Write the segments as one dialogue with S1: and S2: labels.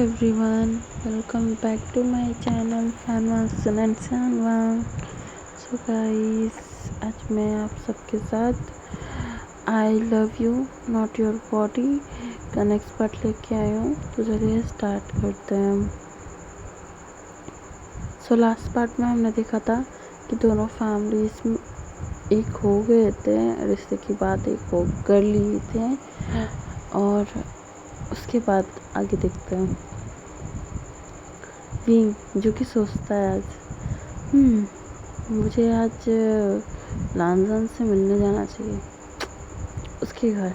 S1: everyone, welcome back to my channel फैनवासन and शानवान। So guys, आज मैं आप सबके साथ I love you not your body का नेक्स्ट पार्ट लेके आई हूँ। तो चलिए स्टार्ट करते हैं। सो लास्ट पार्ट में हमने देखा था कि दोनों फैमिलीज एक हो गए थे, रिश्ते की बात एक हो कर ली थे, और उसके बाद आगे देखते हैं। विंग जो कि सोचता है आज मुझे आज लांजन से मिलने जाना चाहिए, उसके घर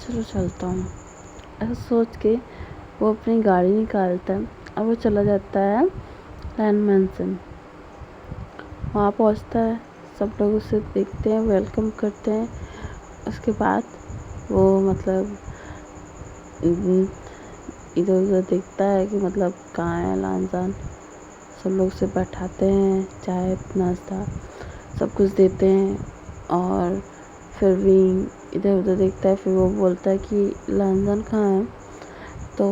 S1: चलो चलता हूँ। ऐसा सोच के वो अपनी गाड़ी निकालता है और वो चला जाता है लैंड मैंसन। वहाँ पहुँचता है, सब लोग उसे देखते हैं, वेलकम करते हैं। उसके बाद वो मतलब इधर उधर देखता है कि मतलब कहाँ है लांजान। सब लोग उसे बैठाते हैं, चाय नाश्ता सब कुछ देते हैं, और फिर विंग इधर उधर देखता है। फिर वो बोलता है कि लांजान कहाँ है। तो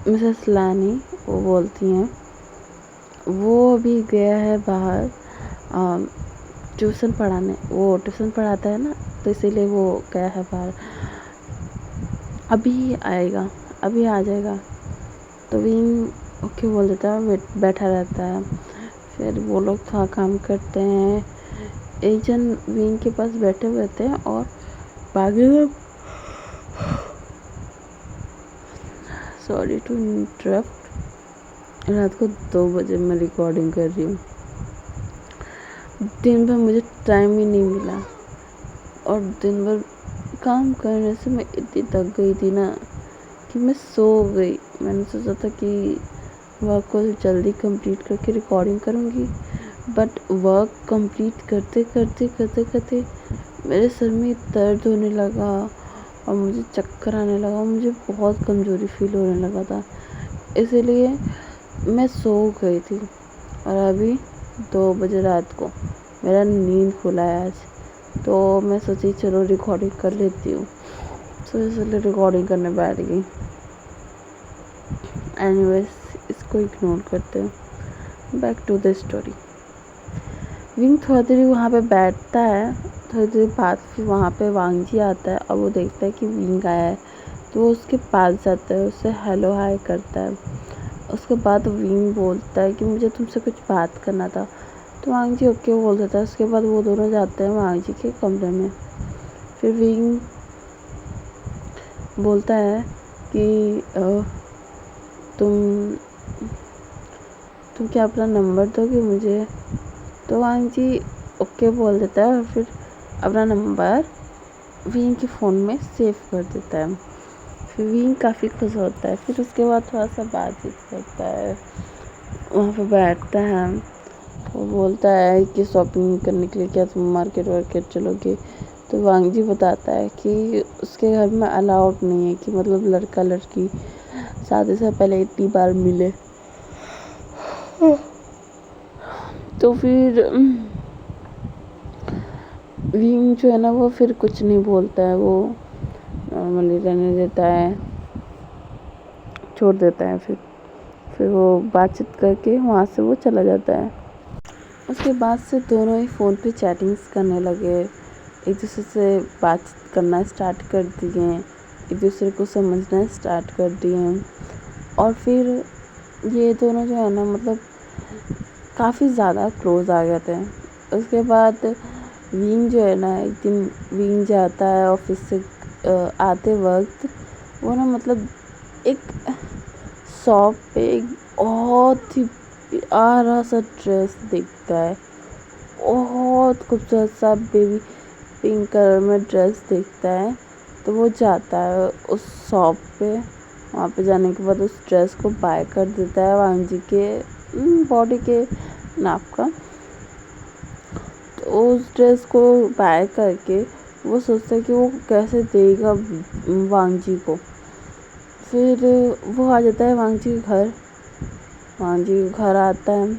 S1: मिसेस लानी वो बोलती हैं वो अभी गया है बाहर ट्यूशन पढ़ाने। वो ट्यूशन पढ़ाता है ना, तो इसीलिए वो गया है बाहर, अभी आएगा, अभी आ जाएगा। तो विंग ओके बोल देता है, बैठा रहता है। फिर वो लोग थोड़ा काम करते हैं। एक जन विंग के पास बैठे हुए थे और बाकी सब सॉरी टू इंटरप्ट, रात को 2 बजे मैं रिकॉर्डिंग कर रही हूँ। दिन भर मुझे टाइम ही नहीं मिला, और दिन भर काम करने से मैं इतनी थक गई थी ना कि मैं सो गई। मैंने सोचा था कि वर्क को जल्दी कंप्लीट करके रिकॉर्डिंग करूँगी, बट वर्क कंप्लीट करते करते करते करते मेरे सर में दर्द होने लगा और मुझे चक्कर आने लगा। मुझे बहुत कमज़ोरी फील होने लगा था, इसीलिए मैं सो गई थी। और अभी 2 बजे रात को मेरा नींद खुला है आज, तो मैं सोची चलो रिकॉर्डिंग कर लेती हूँ। तो इसलिए रिकॉर्डिंग करने बैठ गई। एनीवेज, इसको इग्नोर करते हैं। Back to the story. Wing थोड़ी देर वहाँ पे बैठता है। थोड़ी देर बाद फिर वहाँ पे वांगजी आता है और वो देखता है कि विंग आया है, तो वो उसके पास जाता है, उससे हेलो हाय करता है। उसके बाद विंग बोलता है कि मुझे तुमसे कुछ बात करना था। तो वांगजी ओके बोल देता है। उसके बाद वो दोनों जाते हैं वांगजी के कमरे में। फिर विंग बोलता है कि तुम क्या अपना नंबर दोगे मुझे। तो वांगजी ओके बोल देता है और फिर अपना नंबर विंग के फ़ोन में सेव कर देता है। फिर विंग काफ़ी खुश होता है। फिर उसके बाद थोड़ा सा बातचीत करता है, वहाँ पे बैठता है। वो बोलता है कि शॉपिंग करने के लिए क्या तुम मार्केट वार्केट चलोगे। तो वांगजी बताता है कि उसके घर में अलाउड नहीं है कि मतलब लड़का लड़की शादी से पहले इतनी बार मिले। तो फिर विंग जो है ना वो फिर कुछ नहीं बोलता है, वो नॉर्मली रहने देता है, छोड़ देता है। फिर वो बातचीत करके वहाँ से वो चला जाता है। उसके बाद से दोनों ही फ़ोन पे चैटिंग्स करने लगे, एक दूसरे से बातचीत करना स्टार्ट कर दिए, एक दूसरे को समझना स्टार्ट कर दिए। और फिर ये दोनों जो है ना मतलब काफ़ी ज़्यादा क्लोज आ गए थे। उसके बाद विंग जो है ना, एक दिन विंग जाता है ऑफिस से आते वक्त, वो ना मतलब एक शॉप पे एक बहुत ही प्यारा सा ड्रेस दिखता है, बहुत खूबसूरत सा बेबी पिंक कलर में ड्रेस दिखता है। तो वो जाता है उस शॉप पे। वहाँ पे जाने के बाद उस ड्रेस को बाय कर देता है वांगजी के बॉडी के नाप का। तो उस ड्रेस को बाय करके वो सोचता है कि वो कैसे देगा वांगजी को। फिर वो आ जाता है वांगजी के घर। वांगजी के घर आता है,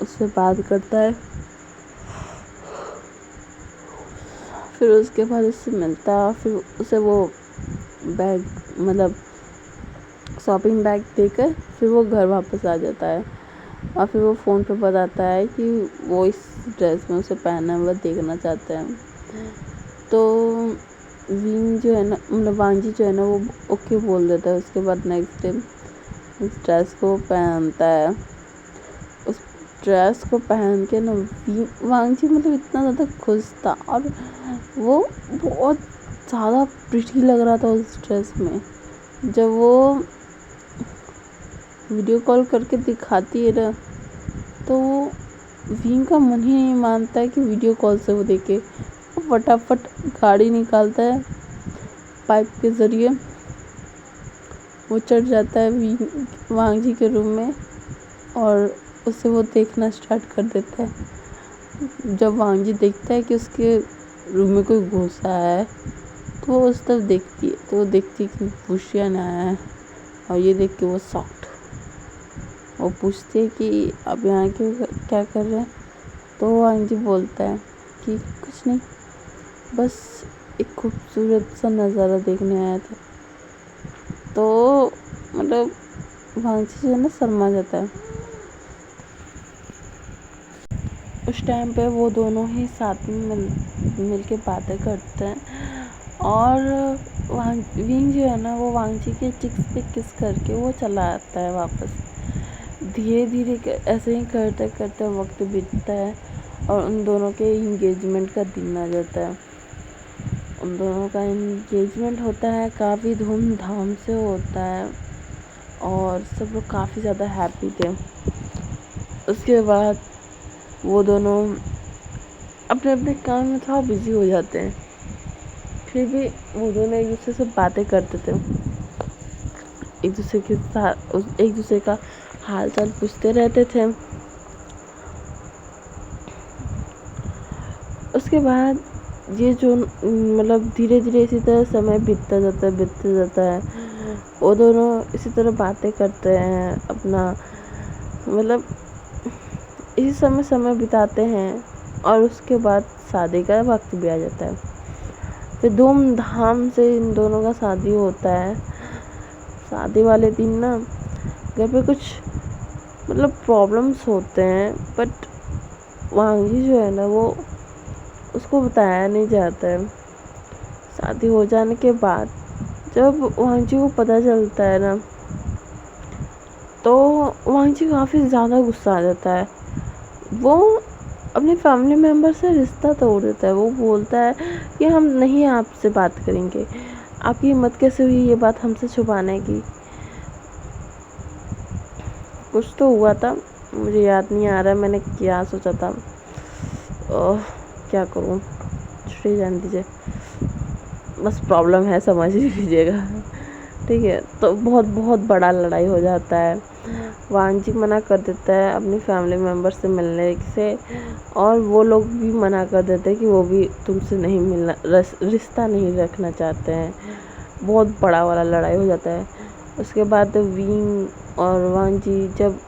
S1: उससे बात करता है। फिर उसके बाद उससे मिलता है, फिर उसे वो बैग मतलब शॉपिंग बैग देकर फिर वो घर वापस आ जाता है और फिर वो फ़ोन पे बताता है कि वो इस ड्रेस में उसे पहना हुआ देखना चाहता है। तो विंग जो है ना, मतलब वांजी जो है ना, वो ओके बोल देता है। उसके बाद नेक्स्ट डे उस ड्रेस को पहनता है। उस ड्रेस को पहन के ना वांजी मतलब इतना ज़्यादा खुश था और वो बहुत ज़्यादा प्रिटी लग रहा था उस ड्रेस में। जब वो वीडियो कॉल करके दिखाती है ना, तो विंग का मन ही नहीं मानता है कि वीडियो कॉल से वो देखे। वो फटाफट गाड़ी निकालता है, पाइप के ज़रिए वो चढ़ जाता है वांजी के रूम में और उसे वो देखना स्टार्ट कर देता है। जब वांजी देखता है कि उसके रूम में कोई घुसा है, तो वो उस तरफ देखती है, तो वो देखती है कि बुशियन आया है और ये देख के वो शॉक्ड। वो पूछती है कि अब यहाँ क्यों, क्या कर रहे हैं? तो वांजी बोलता है कि कुछ नहीं, बस एक खूबसूरत सा नज़ारा देखने आया था। तो मतलब वांजी जो है ना शर्मा जाता है। उस टाइम पे वो दोनों ही साथ में मिल के बातें करते हैं और विंग जो है ना, वो वांजी के चिक्स पे किस करके वो चला आता है वापस। धीरे धीरे ऐसे ही करते करते वक्त बीतता है और उन दोनों के इंगेजमेंट का दिन आ जाता है। उन दोनों का इंगेजमेंट होता है, काफ़ी धूमधाम से होता है और सब लोग काफ़ी ज़्यादा हैप्पी थे। उसके बाद वो दोनों अपने अपने काम में थोड़ा बिजी हो जाते हैं, फिर भी वो दोनों एक दूसरे से बातें करते थे। एक दूसरे के साथ एक दूसरे का हाल चाल पूछते रहते थे। उसके बाद ये जो मतलब धीरे धीरे इसी तरह समय बीतता जाता है। वो दोनों इसी तरह बातें करते हैं, अपना मतलब इसी समय बिताते हैं और उसके बाद शादी का वक्त भी आ जाता है। फिर धूमधाम से इन दोनों का शादी होता है। शादी वाले दिन ना घर पे कुछ मतलब प्रॉब्लम्स होते हैं, बट वांगी जो है ना, वो उसको बताया नहीं जाता है। शादी हो जाने के बाद जब वांजी को पता चलता है ना, तो वांजी काफ़ी ज़्यादा गुस्सा आ जाता है। वो अपने फैमिली मेम्बर से रिश्ता तोड़ देता है। वो बोलता है कि हम नहीं आपसे बात करेंगे। आपकी हिम्मत कैसे हुई ये बात हमसे छुपाने की? कुछ तो हुआ था, मुझे याद नहीं आ रहा है मैंने क्या सोचा था। क्या करूँ, छुट्टी जान दीजिए, बस प्रॉब्लम है, समझ ही लीजिएगा। ठीक है, तो बहुत बहुत बड़ा लड़ाई हो जाता है। वांजी मना कर देता है अपनी फैमिली मेम्बर से मिलने से और वो लोग भी मना कर देते हैं कि वो भी तुमसे नहीं मिलना, रिश्ता नहीं रखना चाहते हैं। बहुत बड़ा वाला लड़ाई हो जाता है। उसके बाद विंग और वांजी जब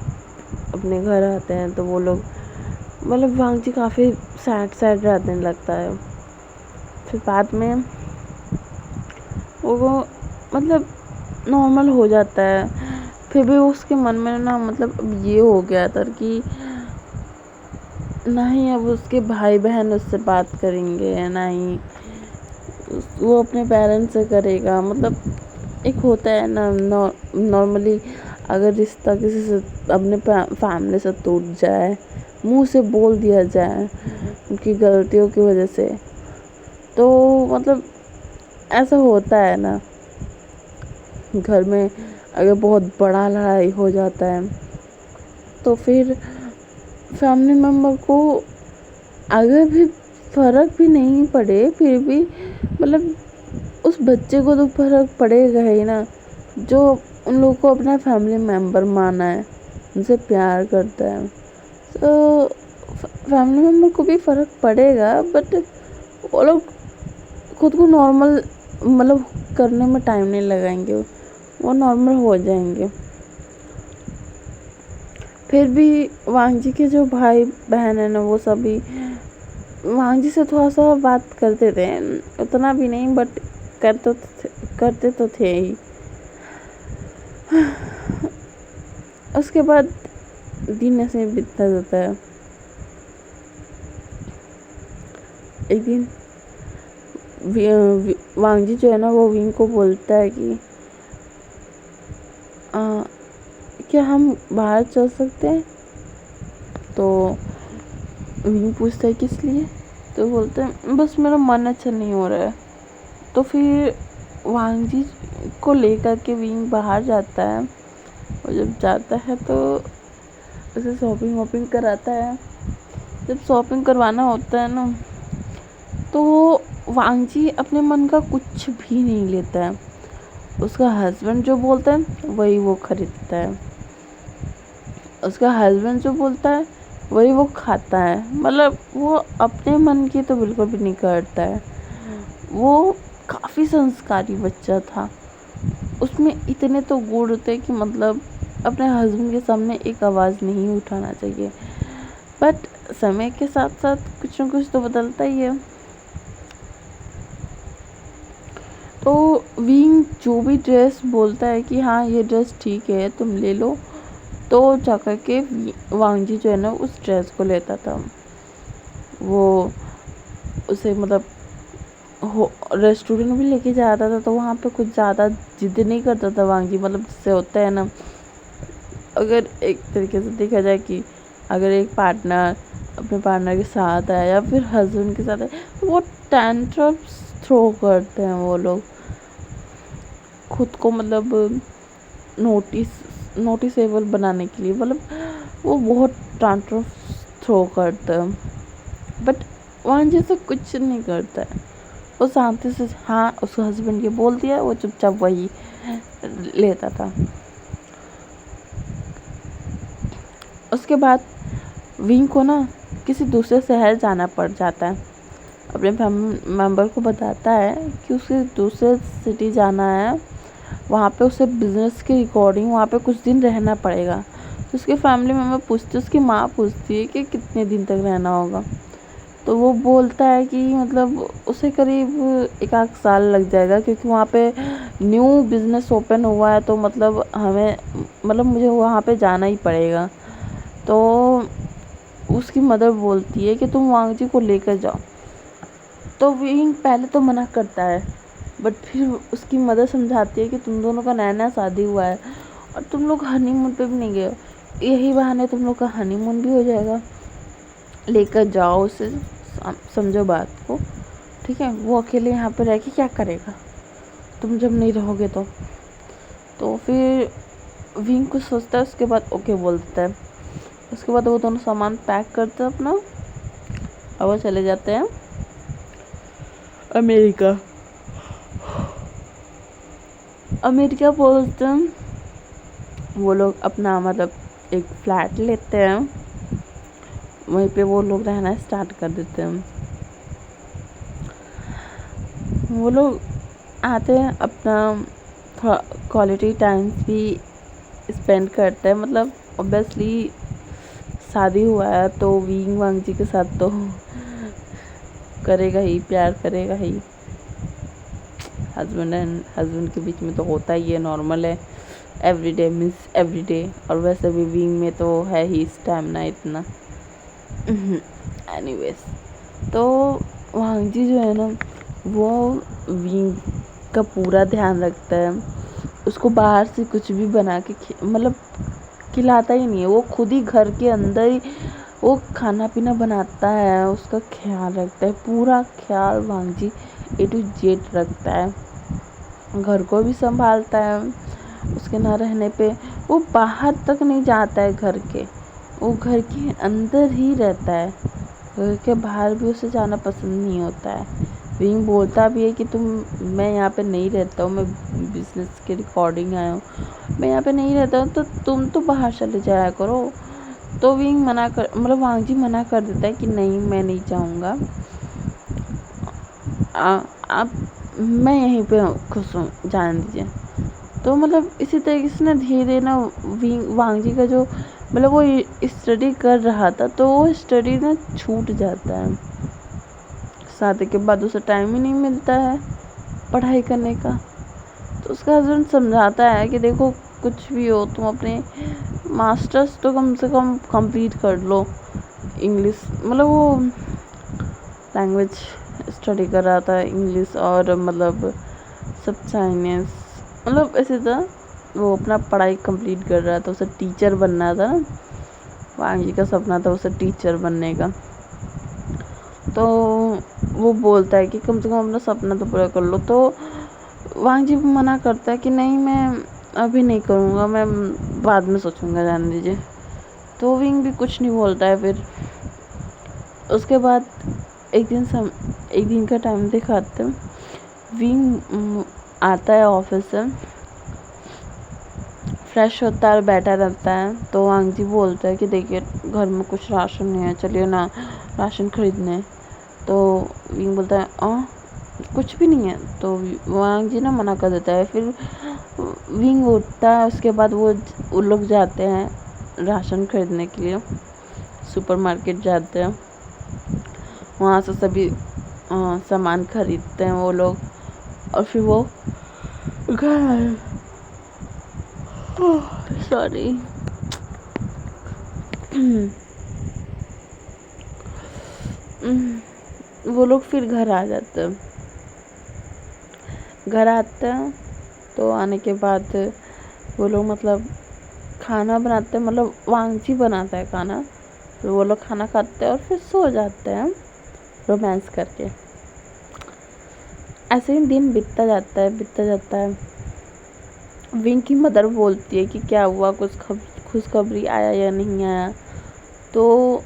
S1: अपने घर आते हैं तो वो लोग मतलब वांजी काफ़ी सैड रहने लगता है। फिर बाद में वो मतलब नॉर्मल हो जाता है। फिर भी उसके मन में ना मतलब अब ये हो गया था कि ना ही अब उसके भाई बहन उससे बात करेंगे, ना ही वो अपने पेरेंट्स से करेगा। मतलब एक होता है ना, नॉर्मली अगर रिश्ता किसी से अपने फैमिली से टूट जाए, मुंह से बोल दिया जाए उनकी गलतियों की वजह से, तो मतलब ऐसा होता है ना। घर में अगर बहुत बड़ा लड़ाई हो जाता है तो फिर फैमिली मेम्बर को अगर भी फ़र्क भी नहीं पड़े, फिर भी मतलब उस बच्चे को तो फ़र्क पड़ेगा ही ना, जो उन लोगों को अपना फैमिली मेम्बर माना है, उनसे प्यार करता है। तो फैमिली मेम्बर को भी फ़र्क पड़ेगा, बट वो लोग खुद को नॉर्मल मतलब करने में टाइम नहीं लगाएंगे, वो नॉर्मल हो जाएंगे। फिर भी वांजी के जो भाई बहन है ना, वो सभी वांजी से थोड़ा सा बात करते थे, उतना भी नहीं, बट करते तो थे ही। उसके बाद दिन ऐसे बीतता जाता है। एक दिन वांगजी जो है ना वो विंग को बोलता है कि क्या हम बाहर चल सकते हैं। तो विंग पूछता है किस लिए। तो बोलते हैं बस मेरा मन अच्छा नहीं हो रहा है। तो फिर वांगजी को लेकर के विंग बाहर जाता है। और जब जाता है तो उसे शॉपिंग वॉपिंग कराता है। जब शॉपिंग करवाना होता है ना तो वांगजी अपने मन का कुछ भी नहीं लेता है। उसका हस्बैंड जो बोलता है वही वो खरीदता है। उसका हस्बैंड जो बोलता है वही वो खाता है। मतलब वो अपने मन की तो बिल्कुल भी नहीं करता है। वो काफ़ी संस्कारी बच्चा था। उसमें इतने तो गुण थे कि मतलब अपने हस्बैंड के सामने एक आवाज़ नहीं उठाना चाहिए। बट समय के साथ साथ कुछ न कुछ तो बदलता ही है। तो विंग जो भी ड्रेस बोलता है कि हाँ ये ड्रेस ठीक है तुम ले लो, तो जाकर के वांगजी जो है ना उस ड्रेस को लेता था। वो उसे मतलब रेस्टोरेंट भी लेके जाता था। तो वहाँ पे कुछ ज़्यादा जिद नहीं करता था वांगजी। मतलब जिससे होता है ना, अगर एक तरीके से देखा जाए कि अगर एक पार्टनर अपने पार्टनर के साथ है या फिर हस्बैंड के साथ है तो वो टेंट्रम्स थ्रो करते हैं वो लोग खुद को मतलब नोटिसेबल बनाने के लिए। मतलब वो बहुत टेंट्रम्स थ्रो करते हैं। बट वहाँ जैसा कुछ नहीं करता है। वो शांति से हाँ उसके हस्बैंड के बोल दिया, वो चुपचाप वही लेता था। उसके बाद विंग को ना किसी दूसरे शहर जाना पड़ जाता है। अपने फैमिली मेम्बर को बताता है कि उसे दूसरे सिटी जाना है। वहाँ पे उसे बिजनेस की रिकॉर्डिंग वहाँ पे कुछ दिन रहना पड़ेगा। तो उसके फैमिली मेम्बर पूछते, उसकी माँ पूछती है कि कितने दिन तक रहना होगा। तो वो बोलता है कि मतलब उसे करीब 1 साल लग जाएगा, क्योंकि वहाँ पे न्यू बिज़नेस ओपन हुआ है। तो मतलब हमें मतलब मुझे वहाँ पे जाना ही पड़ेगा। तो उसकी मदर बोलती है कि तुम वांगजी को लेकर जाओ। तो विंग पहले तो मना करता है, बट फिर उसकी मदर समझाती है कि तुम दोनों का नया नया शादी हुआ है और तुम लोग हनीमून पे भी नहीं गए, यही बहाने तुम लोग का हनीमून भी हो जाएगा। लेकर जाओ उसे, समझो बात को, ठीक है। वो अकेले यहाँ पे रह के क्या करेगा तुम जब नहीं रहोगे तो फिर विंग कुछ सोचता है। उसके बाद ओके बोल देता है। उसके बाद वो दोनों सामान पैक करते हैं अपना और वो चले जाते हैं अमेरिका। अमेरिका पहुँचते हैं वो लोग अपना मतलब एक फ्लैट लेते हैं। वहीं पे वो लोग रहना स्टार्ट कर देते हैं। वो लोग आते हैं, अपना थोड़ा क्वालिटी टाइम्स भी स्पेंड करते हैं। मतलब ऑब्वियसली शादी हुआ है तो विंग वांगजी के साथ तो करेगा ही, प्यार करेगा ही। हस्बैंड के बीच में तो होता ही है, नॉर्मल है। Everyday means everyday. और वैसे भी विंग में तो है ही स्टैमिना इतना। एनीवेज, तो वांगजी जो है ना वो विंग का पूरा ध्यान रखता है। उसको बाहर से कुछ भी बना के मतलब खिलाता ही नहीं है। वो खुद ही घर के अंदर ही वो खाना पीना बनाता है, उसका ख्याल रखता है। पूरा ख्याल वांगजी A to Z रखता है। घर को भी संभालता है। उसके ना रहने पे वो बाहर तक नहीं जाता है घर के, वो घर के अंदर ही रहता है। घर के बाहर भी उसे जाना पसंद नहीं होता है। विंग बोलता भी है कि मैं यहाँ पे नहीं रहता हूँ, मैं बिजनेस की रिकॉर्डिंग आया हूँ, मैं यहाँ पे नहीं रहता हूँ, तो तुम तो बाहर चले जाया करो। तो विंग मतलब वांगजी मना कर देता है कि नहीं मैं नहीं जाऊँगा, आप मैं यहीं पे खुश हूँ, जाने दीजिए। तो मतलब इसी तरीके से ना धीरे धीरे ना वांगजी का जो मतलब वो स्टडी कर रहा था तो वो स्टडी ना छूट जाता है। शादी के बाद उसे टाइम ही नहीं मिलता है पढ़ाई करने का। तो उसका हस्बैंड समझाता है कि देखो कुछ भी हो, तुम अपने मास्टर्स तो कम से कम कंप्लीट कर लो। इंग्लिश मतलब वो लैंग्वेज स्टडी कर रहा था, इंग्लिश और मतलब सब चाइनीज, मतलब ऐसे था। वो अपना पढ़ाई कंप्लीट कर रहा था, उसे टीचर बनना था। वांग जी का सपना था उसे टीचर बनने का। तो वो बोलता है कि कम से कम अपना सपना तो पूरा कर लो। तो वांग जी मना करता है कि नहीं, मैं अभी नहीं करूँगा, मैं बाद में सोचूंगा, जाने दीजिए। तो विंग भी कुछ नहीं बोलता है। फिर उसके बाद एक दिन का टाइम दिखाते हैं। विंग आता है ऑफिस से, फ्रेश होता है और बैठा रहता है। तो वांग जी बोलता है कि देखिए घर में कुछ राशन नहीं है, चलिए ना राशन खरीदने। तो विंग बोलता है कुछ भी नहीं है। तो वांग जी ना मना कर देता है। फिर विंग उठता है, उसके बाद वो लोग जाते हैं राशन खरीदने के लिए, सुपरमार्केट जाते हैं। वहाँ से सभी सामान खरीदते हैं वो लोग, और फिर वो घर सॉरी वो लोग फिर घर आ जाते हैं। घर आते हैं तो आने के बाद वो लोग मतलब खाना बनाते हैं, मतलब वांगजी बनाता है खाना। फिर वो लोग खाना खाते हैं और फिर सो जाते हैं रोमांस करके। ऐसे ही दिन बीतता जाता है। विंग की मदर बोलती है कि क्या हुआ, कुछ खुशखबरी आया या नहीं आया। तो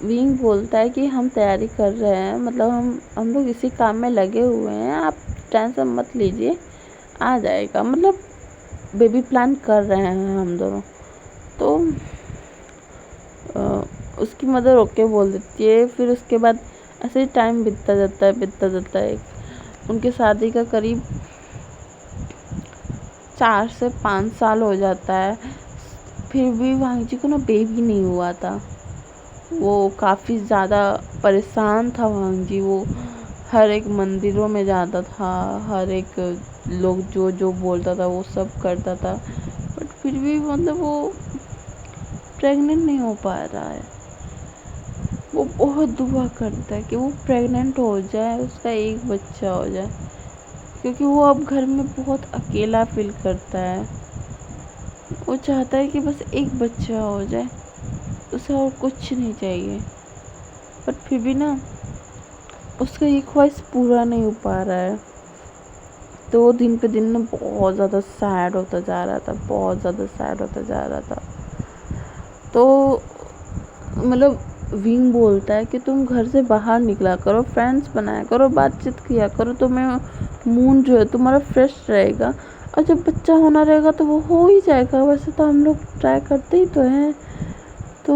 S1: विंग बोलता है कि हम तैयारी कर रहे हैं, मतलब हम लोग इसी काम में लगे हुए हैं, आप टेंशन मत लीजिए, आ जाएगा, मतलब बेबी प्लान कर रहे हैं हम दोनों। तो उसकी मदर ओके बोल देती है। फिर उसके बाद ऐसे ही टाइम बीतता जाता है। उनकी शादी का करीब 4 से 5 साल हो जाता है। फिर भी वांग जी को ना बेबी नहीं हुआ था। वो काफ़ी ज़्यादा परेशान था वांग जी। वो हर एक मंदिरों में जाता था, हर एक लोग जो जो बोलता था वो सब करता था, बट फिर भी मतलब वो प्रेग्नेंट नहीं हो पा रहा है। वो बहुत दुआ करता है कि वो प्रेग्नेंट हो जाए, उसका एक बच्चा हो जाए, क्योंकि वो अब घर में बहुत अकेला फील करता है। वो चाहता है कि बस एक बच्चा हो जाए, उसे और कुछ नहीं चाहिए। बट फिर भी ना उसका ये ख्वाहिश पूरा नहीं हो पा रहा है। तो वो दिन पे दिन ना बहुत ज़्यादा सैड होता जा रहा था। तो मतलब विंग बोलता है कि तुम घर से बाहर निकला करो, फ्रेंड्स बनाया करो, बातचीत किया करो, तुम्हें मूड जो है तुम्हारा फ्रेश रहेगा, और जब बच्चा होना रहेगा तो वो हो ही जाएगा। वैसे तो हम लोग ट्राई करते ही तो हैं। तो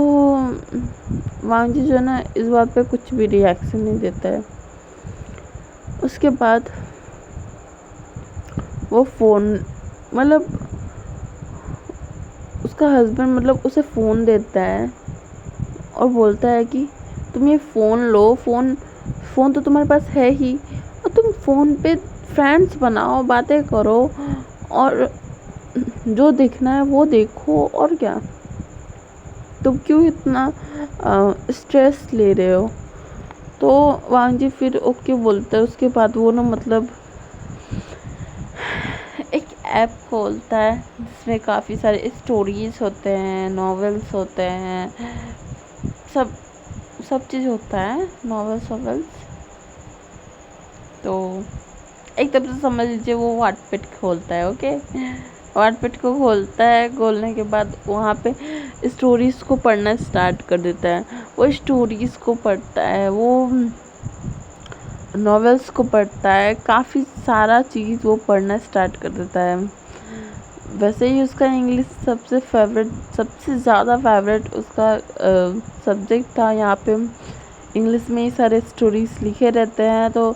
S1: वांग जी जो है ना इस बात पे कुछ भी रिएक्शन नहीं देता है। उसके बाद वो फ़ोन मतलब उसका हस्बैंड मतलब उसे फ़ोन देता है और बोलता है कि तुम ये फ़ोन लो, फ़ोन तो तुम्हारे पास है ही, और तुम फ़ोन पे फ्रेंड्स बनाओ, बातें करो, और जो देखना है वो देखो, और क्या, तुम क्यों इतना स्ट्रेस ले रहे हो। तो वांग जी फिर ओके बोलता है। उसके बाद वो ना मतलब एक ऐप खोलता है जिसमें काफ़ी सारे स्टोरीज होते हैं, नॉवेल्स होते हैं, सब सब चीज़ होता है, नॉवेल्स। तो एक तरफ से समझ लीजिए वो वाटपेट खोलता है। ओके, वाटपेट को खोलता है, खोलने के बाद वहाँ पे स्टोरीज़ को पढ़ना स्टार्ट कर देता है। वो स्टोरीज़ को पढ़ता है, वो नॉवेल्स को पढ़ता है, काफ़ी सारा चीज़ वो पढ़ना स्टार्ट कर देता है। वैसे ही उसका इंग्लिश सबसे ज़्यादा फेवरेट उसका सब्जेक्ट था। यहाँ पे इंग्लिश में ही सारे स्टोरीज़ लिखे रहते हैं, तो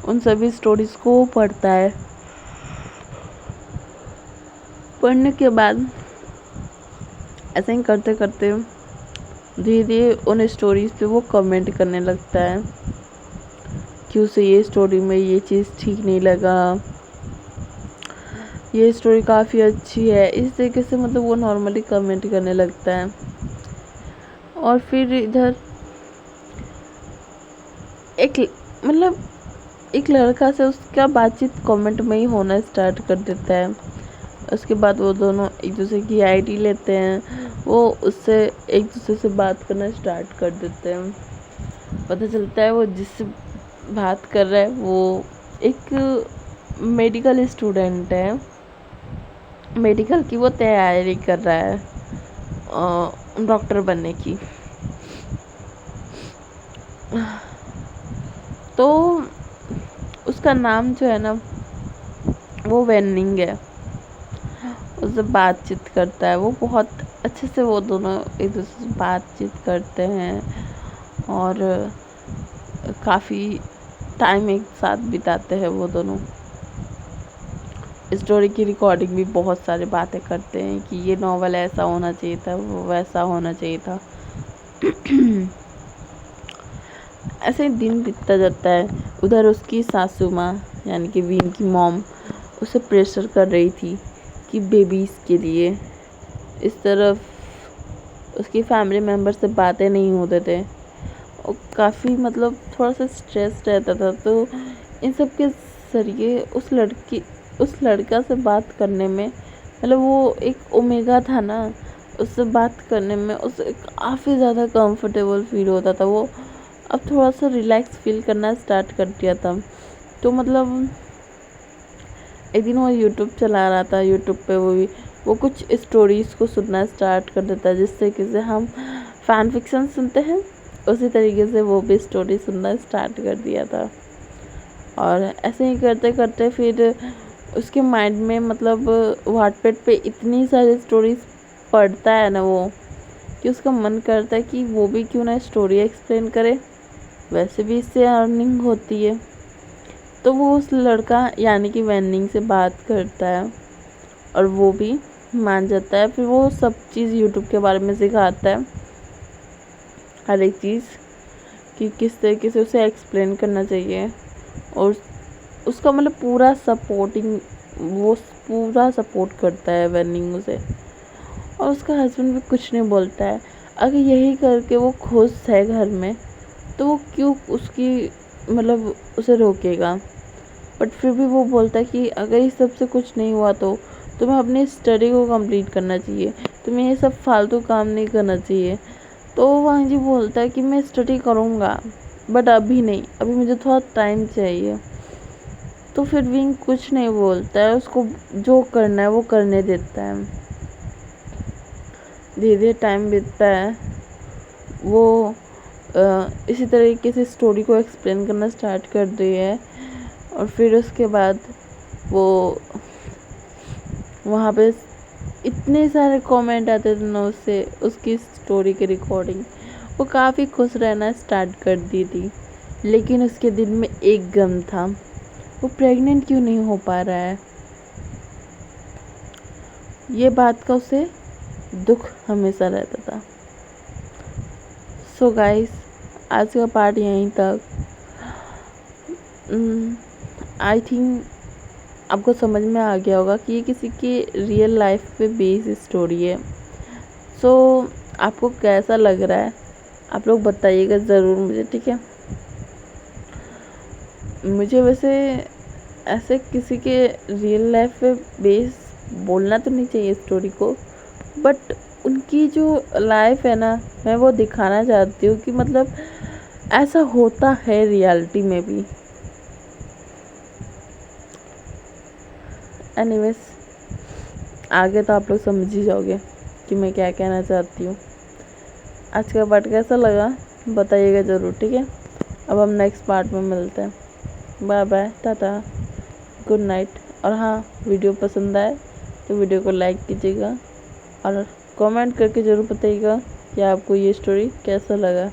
S1: उन सभी स्टोरीज़ को वो पढ़ता है। पढ़ने के बाद ऐसे ही करते करते धीरे धीरे उन स्टोरीज़ पे वो कमेंट करने लगता है कि उसे ये स्टोरी में ये चीज़ ठीक नहीं लगा, ये स्टोरी काफ़ी अच्छी है, इस तरीके से मतलब वो नॉर्मली कमेंट करने लगता है। और फिर इधर एक मतलब एक लड़का से उसका बातचीत कमेंट में ही होना स्टार्ट कर देता है। उसके बाद वो दोनों एक दूसरे की आईडी लेते हैं, वो उससे एक दूसरे से बात करना स्टार्ट कर देते हैं। पता चलता है वो जिससे बात कर रहा है वो एक मेडिकल स्टूडेंट है, मेडिकल की वो तैयारी कर रहा है डॉक्टर बनने की। तो उसका नाम जो है ना वो वेनिंग है। उससे बातचीत करता है, वो बहुत अच्छे से वो दोनों एक दूसरे से बातचीत करते हैं और काफ़ी टाइम एक साथ बिताते हैं वो दोनों। स्टोरी की रिकॉर्डिंग भी बहुत सारी बातें करते हैं कि ये नॉवल ऐसा होना चाहिए था, वो वैसा होना चाहिए था। ऐसे ही दिन बीतता जाता है। उधर उसकी सासू माँ यानी कि वीन की मॉम उसे प्रेशर कर रही थी कि बेबीज़ के लिए। इस तरफ उसकी फैमिली मेम्बर से बातें नहीं होते थे और काफ़ी मतलब थोड़ा सा स्ट्रेस रहता था। तो इन सब के ज़रिए उस लड़का से बात करने में मतलब वो एक ओमेगा था ना, उससे बात करने में उसे काफ़ी ज़्यादा कंफर्टेबल फील होता था। वो अब थोड़ा सा रिलैक्स फील करना स्टार्ट कर दिया था। तो मतलब एक दिन वो यूट्यूब चला रहा था, यूट्यूब पे वो कुछ स्टोरीज़ को सुनना स्टार्ट कर देता है, जिससे कि हम फ़ैन फिक्शन सुनते हैं उसी तरीके से वो भी स्टोरी सुनना स्टार्ट कर दिया था। और ऐसे ही करते करते फिर उसके माइंड में मतलब वाटपेड पे इतनी सारी स्टोरीज़ पढ़ता है ना वो कि उसका मन करता है कि वो भी क्यों ना स्टोरी एक्सप्लेन करे, वैसे भी इससे अर्निंग होती है। तो वो उस लड़का यानी कि वेनिंग से बात करता है और वो भी मान जाता है। फिर वो सब चीज़ यूट्यूब के बारे में सिखाता है, हर एक चीज़ कि किस तरीके से उसे एक्सप्लेन करना चाहिए। और उसका मतलब पूरा सपोर्ट करता है वेनिंग उसे। और उसका हस्बैंड भी कुछ नहीं बोलता है। अगर यही करके वो खुश है घर में तो वो क्यों उसकी मतलब उसे रोकेगा। बट फिर भी वो बोलता है कि अगर इस सब से कुछ नहीं हुआ तो तुम्हें अपनी स्टडी को कंप्लीट करना चाहिए, तुम्हें ये सब फालतू काम नहीं करना चाहिए। तो वांग जी बोलता है कि मैं स्टडी करूँगा बट अभी नहीं, अभी मुझे थोड़ा टाइम चाहिए। तो फिर विंग कुछ नहीं बोलता है, उसको जो करना है वो करने देता है। धीरे धीरे टाइम बीतता है, वो इसी तरीके से स्टोरी को एक्सप्लेन करना स्टार्ट कर दी है। और फिर उसके बाद वो वहाँ पे इतने सारे कमेंट आते थे ना उससे उसकी स्टोरी की रिकॉर्डिंग, वो काफ़ी खुश रहना स्टार्ट कर दी थी। लेकिन उसके दिल में एक गम था, वो प्रेग्नेंट क्यों नहीं हो पा रहा है। ये बात का उसे दुख हमेशा रहता था। सो गाइस, आज का पार्ट यहीं तक। आई थिंक आपको समझ में आ गया होगा कि ये किसी की रियल लाइफ पे बेस्ड स्टोरी है। सो आपको कैसा लग रहा है आप लोग बताइएगा ज़रूर मुझे, ठीक है। मुझे वैसे ऐसे किसी के रियल लाइफ पे बेस बोलना तो नहीं चाहिए स्टोरी को, बट उनकी जो लाइफ है ना मैं वो दिखाना चाहती हूँ कि मतलब ऐसा होता है रियलिटी में भी। एनीवेज, आगे तो आप लोग समझ ही जाओगे कि मैं क्या कहना चाहती हूँ। आज का पार्ट कैसा लगा बताइएगा ज़रूर, ठीक है। अब हम नेक्स्ट पार्ट में मिलते हैं। Bye bye, tata, good night. और हाँ, वीडियो पसंद आए तो वीडियो को लाइक कीजिएगा और कमेंट करके ज़रूर बताइएगा कि आपको ये स्टोरी कैसा लगा।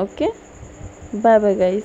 S1: Okay, bye bye guys.